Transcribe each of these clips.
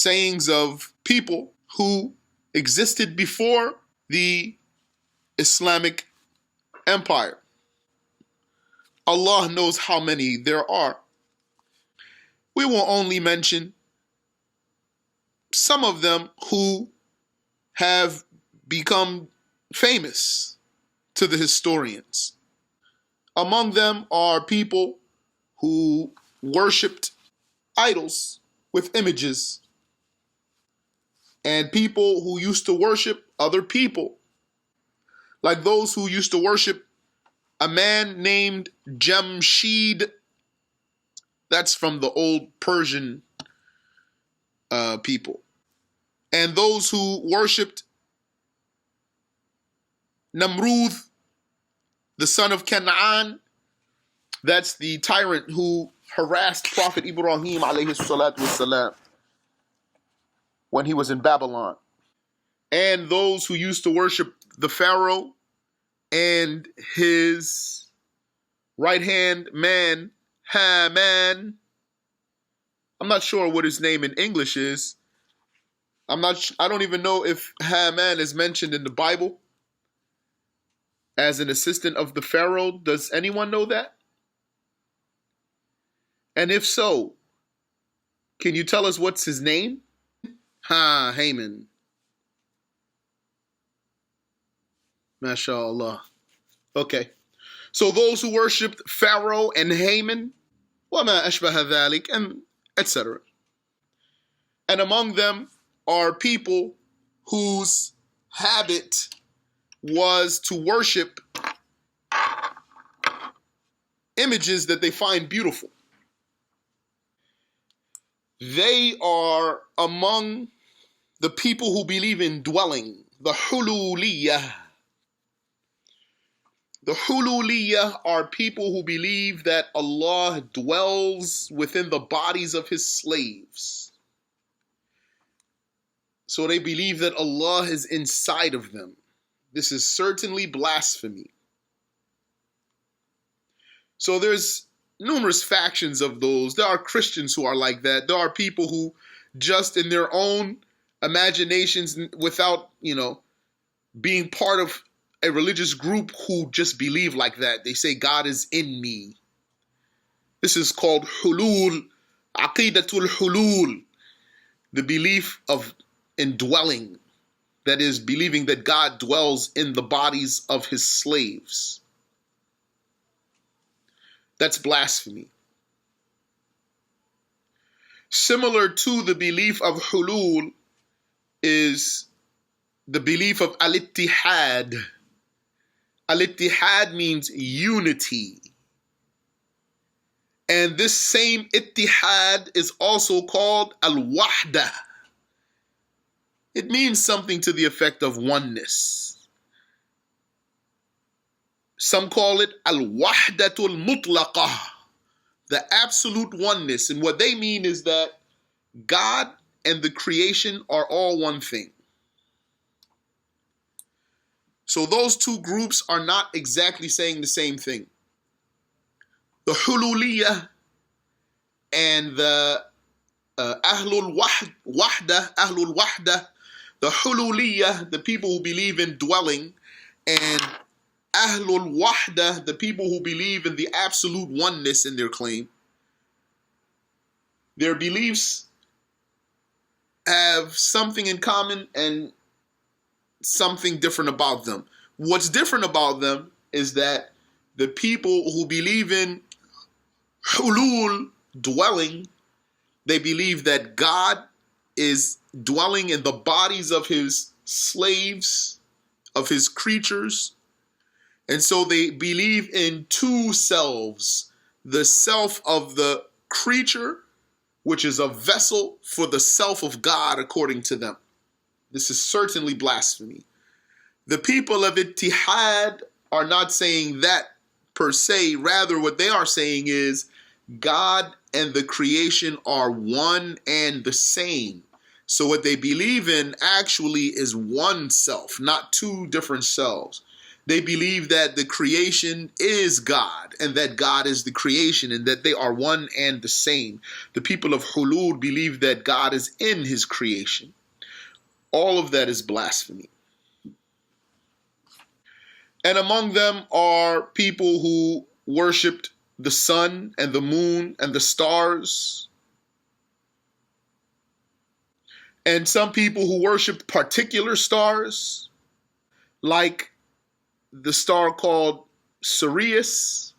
sayings of people who existed before the Islamic Empire. Allah knows how many there are. We will only mention some of them who have become famous to the historians. Among them are people who worshipped idols with images, and people who used to worship other people, like those who used to worship a man named Jamshid. That's from the old Persian people. And those who worshipped Namrud, the son of Canaan. That's the tyrant who harassed Prophet Ibrahim alayhi salatu wasalam when he was in Babylon. And those who used to worship the Pharaoh and his right-hand man, Haman. I'm not sure what his name in English is. I don't even know if Haman is mentioned in the Bible as an assistant of the Pharaoh. Does anyone know that? And if so, can you tell us what's his name? Haman. MashaAllah. Okay. So those who worshipped Pharaoh and Haman, وَمَا أَشْبَهَ ذَلِكَ, and etc. And among them are people whose habit was to worship images that they find beautiful. They are among the people who believe in dwelling, the Hululiyah. The Hululiyah are people who believe that Allah dwells within the bodies of his slaves. So they believe that Allah is inside of them. This is certainly blasphemy. So there's numerous factions of those. There are Christians who are like that. There are people who just in their own imaginations, without, being part of a religious group, who just believe like that. They say God is in me. This is called hulul, aqidatul hulul, the belief of indwelling. That is, believing that God dwells in the bodies of his slaves. That's blasphemy. Similar to the belief of hulul is the belief of al-ittihad. Al-ittihad means unity. And this same ittihad is also called al-wahda. It means something to the effect of oneness. Some call it al-wahdatul mutlaqah, the absolute oneness. And what they mean is that God and the creation are all one thing. So those two groups are not exactly saying the same thing. The Hululiyah and the Ahlul Wahda, the Hululiyah, the people who believe in dwelling, and Ahlul Wahda, the people who believe in the absolute oneness in their claim. Their beliefs have something in common and something different about them. What's different about them is that the people who believe in hulul, dwelling, they believe that God is dwelling in the bodies of his slaves, of his creatures. And so they believe in two selves, the self of the creature, which is a vessel for the self of God according to them. This is certainly blasphemy. The people of Ittihad are not saying that per se. Rather, what they are saying is God and the creation are one and the same. So what they believe in actually is one self, not two different selves. They believe that the creation is God and that God is the creation and that they are one and the same. The people of Hulud believe that God is in his creation. All of that is blasphemy. And among them are people who worshipped the sun and the moon and the stars. And some people who worshipped particular stars, like the star called Sirius.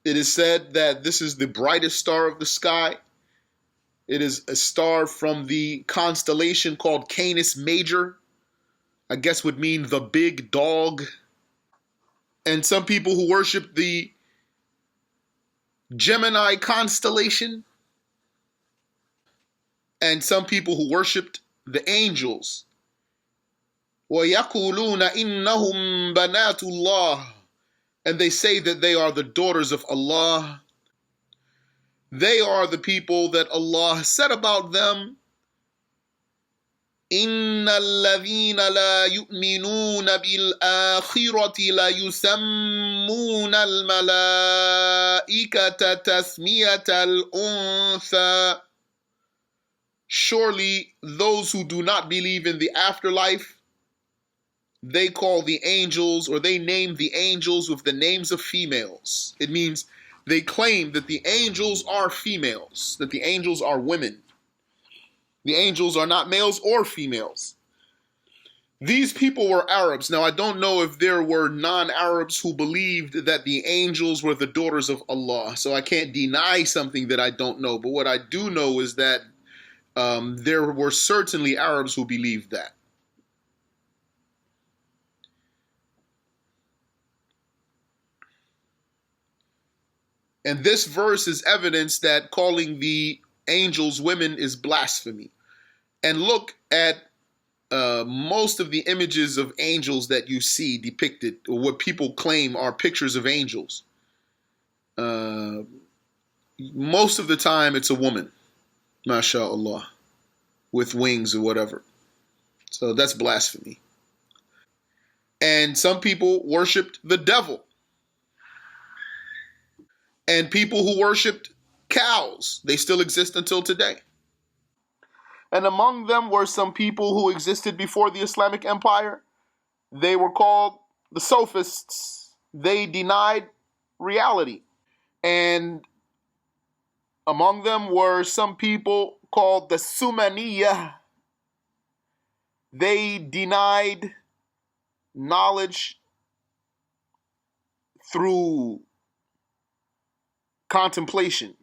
It is said that this is the brightest star of the sky. It is a star from the constellation called Canis Major. I guess would mean the big dog. And some people who worship the Gemini constellation. And some people who worshipped the angels. وَيَقُولُونَ إِنَّهُمْ بَنَاتُ اللَّهِ. And they say that they are the daughters of Allah. They are the people that Allah said about them, إِنَّ الَّذِينَ لَا يُؤْمِنُونَ بِالْآخِرَةِ لَيُسَمُّونَ الْمَلَائِكَةَ تَسْمِيَةَ الْأُنثَى. Surely those who do not believe in the afterlife, they call the angels, or they name the angels with the names of females. It means they claim that the angels are females, that the angels are women. The angels are not males or females. These people were Arabs. Now, I don't know if there were non-Arabs who believed that the angels were the daughters of Allah. So I can't deny something that I don't know. But what I do know is that there were certainly Arabs who believed that. And this verse is evidence that calling the angels women is blasphemy. And look at most of the images of angels that you see depicted, or what people claim are pictures of angels. Most of the time it's a woman, mashallah, with wings or whatever. So that's blasphemy. And some people worshipped the devil. And people who worshipped cows, they still exist until today. And among them were some people who existed before the Islamic Empire. They were called the Sophists. They denied reality. And among them were some people called the Sumaniyah. They denied knowledge through contemplation.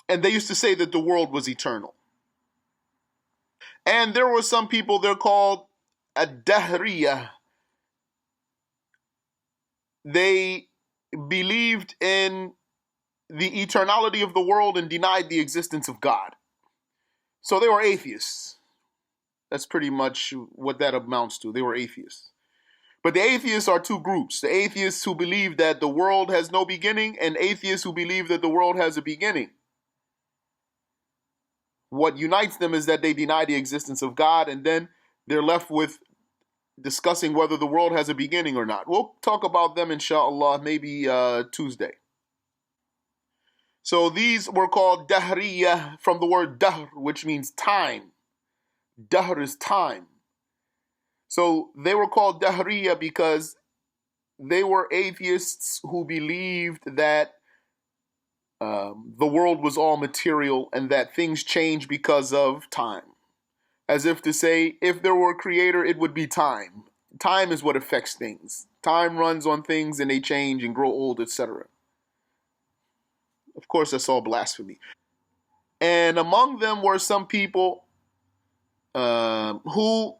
And they used to say that the world was eternal. And there were some people, they're called Ad-Dahriyah. They believed in the eternality of the world and denied the existence of God. So they were atheists. That's pretty much what that amounts to. They were atheists. But the atheists are two groups. The atheists who believe that the world has no beginning, and atheists who believe that the world has a beginning. What unites them is that they deny the existence of God, and then they're left with discussing whether the world has a beginning or not. We'll talk about them, inshallah, maybe Tuesday. So these were called Dahriyah from the word Dahr, which means time. Dahr is time. So they were called Dahriyah because they were atheists who believed that the world was all material and that things change because of time. As if to say, if there were a creator, it would be time. Time is what affects things. Time runs on things and they change and grow old, etc. Of course, that's all blasphemy. And among them were some people who,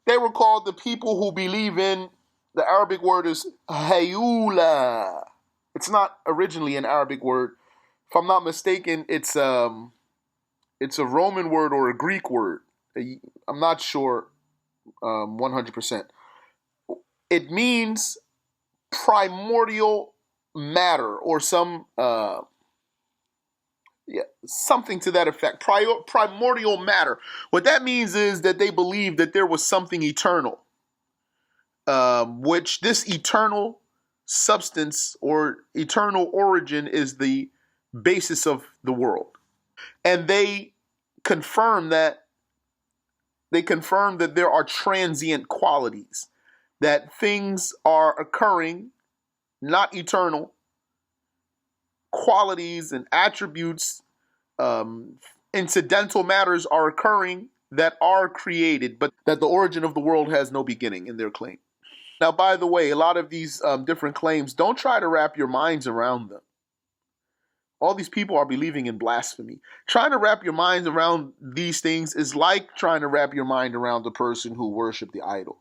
they were called the people who believe in, the Arabic word is hayula. It's not originally an Arabic word. If I'm not mistaken, it's a Roman word or a Greek word. I'm not sure 100%. It means primordial matter or some something to that effect. Primordial matter. What that means is that they believe that there was something eternal, which this eternal substance or eternal origin is the basis of the world. And confirm that they confirm that there are transient qualities, that things are occurring, not eternal, qualities and attributes, um, incidental matters are occurring that are created, but that the origin of the world has no beginning in their claim. Now, by the way, a lot of these different claims, don't try to wrap your minds around them. All these people are believing in blasphemy. Trying to wrap your minds around these things is like trying to wrap your mind around the person who worshiped the idol.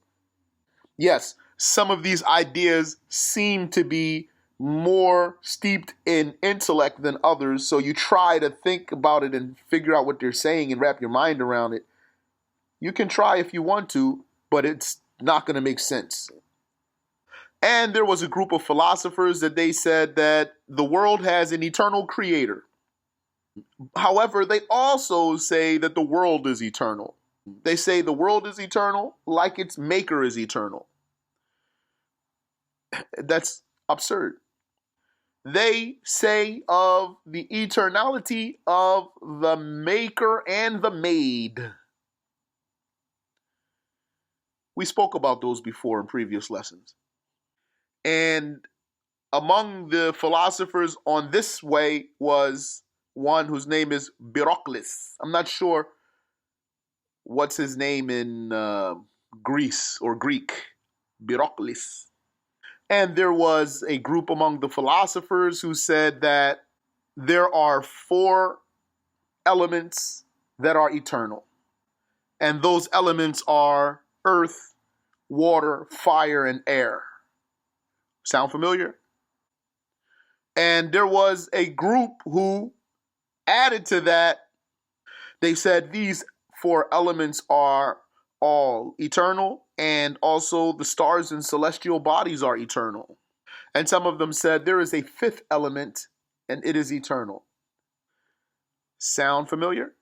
Yes, some of these ideas seem to be more steeped in intellect than others, so you try to think about it and figure out what they're saying and wrap your mind around it. You can try if you want to, but it's not going to make sense. And there was a group of philosophers that they said that the world has an eternal creator. However, they also say that the world is eternal. They say the world is eternal like its maker is eternal. That's absurd. They say of the eternality of the maker and the made. We spoke about those before in previous lessons. And among the philosophers on this way was one whose name is Birocles. I'm not sure what's his name in Greece or Greek. Birocles. And there was a group among the philosophers who said that there are four elements that are eternal. And those elements are earth, water, fire, and air. Sound familiar? And there was a group who added to that. They said these four elements are all eternal, and also the stars and celestial bodies are eternal. And some of them said there is a fifth element, and it is eternal. Sound familiar?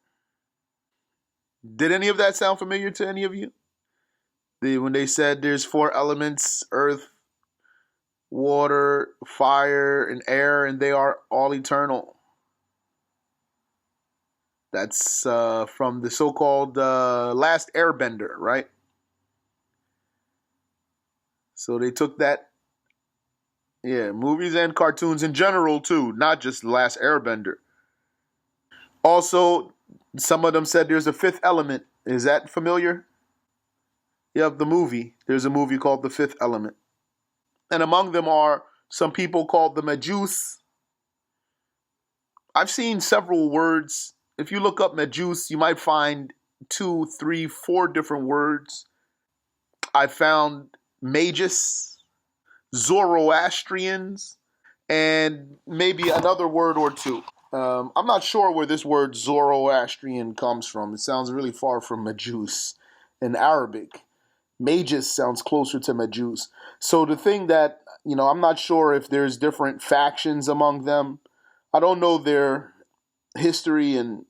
Did any of that sound familiar to any of you? When they said there's four elements, earth, water, fire, and air, and they are all eternal. That's from the so-called Last Airbender, right? So they took that, yeah, movies and cartoons in general too, not just The Last Airbender. Also, some of them said there's a fifth element. Is that familiar? Yeah, the movie. There's a movie called The Fifth Element. And among them are some people called the Majus. I've seen several words. If you look up Majus, you might find 2, 3, 4 different words. I found Magus, Zoroastrians, and maybe another word or two. I'm not sure where this word Zoroastrian comes from. It sounds really far from Majus in Arabic. Magus sounds closer to Majus. So the thing that, I'm not sure if there's different factions among them. I don't know their history and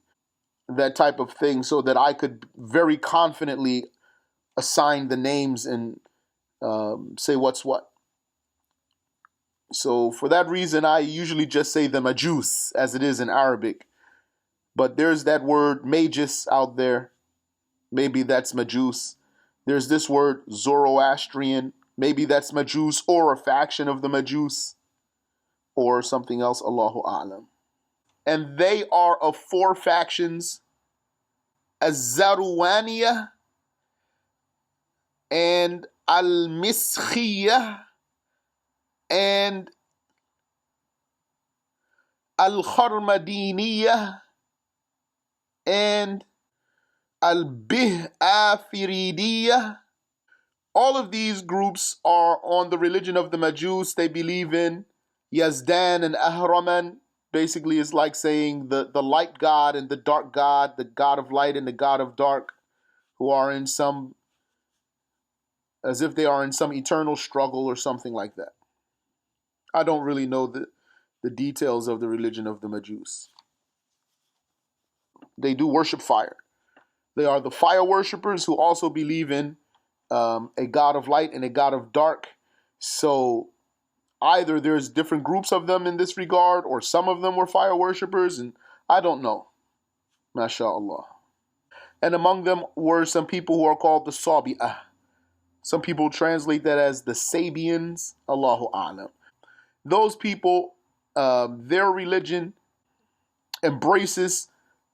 that type of thing so that I could very confidently assign the names and say what's what. So for that reason, I usually just say the Majus as it is in Arabic. But there's that word Magus out there. Maybe that's Majus. There's this word Zoroastrian. Maybe that's Majus or a faction of the Majus or something else. Allahu A'lam. And they are of four factions: Az-Zaruwaniya and Al-Miskhiyah and Al-Kharmadiniyah and Al-Bih-Afiridiyah. All of these groups are on the religion of the Majus. They believe in Yazdan and Ahraman. Basically, it's like saying the light God and the dark God, the God of light and the God of dark, who are in some, as if they are in some eternal struggle or something like that. I don't really know the details of the religion of the Majus. They do worship fire. They are the fire worshippers who also believe in a God of light and a God of dark. So either there's different groups of them in this regard, or some of them were fire worshippers, and I don't know. MashaAllah. And among them were some people who are called the Sabi'ah. Some people translate that as the Sabians. Allahu A'lam. Those people, their religion embraces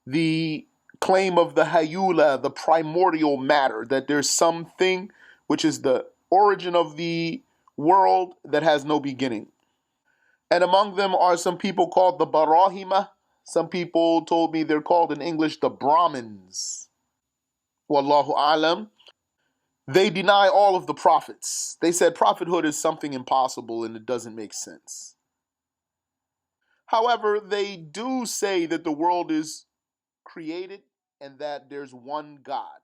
the claim of the Hayula, the primordial matter, that there's something which is the origin of the world that has no beginning. And among them are some people called the Barahima. Some people told me they're called in English the Brahmins. Wallahu alam. They deny all of the prophets. They said prophethood is something impossible and it doesn't make sense. However, they do say that the world is created and that there's one God.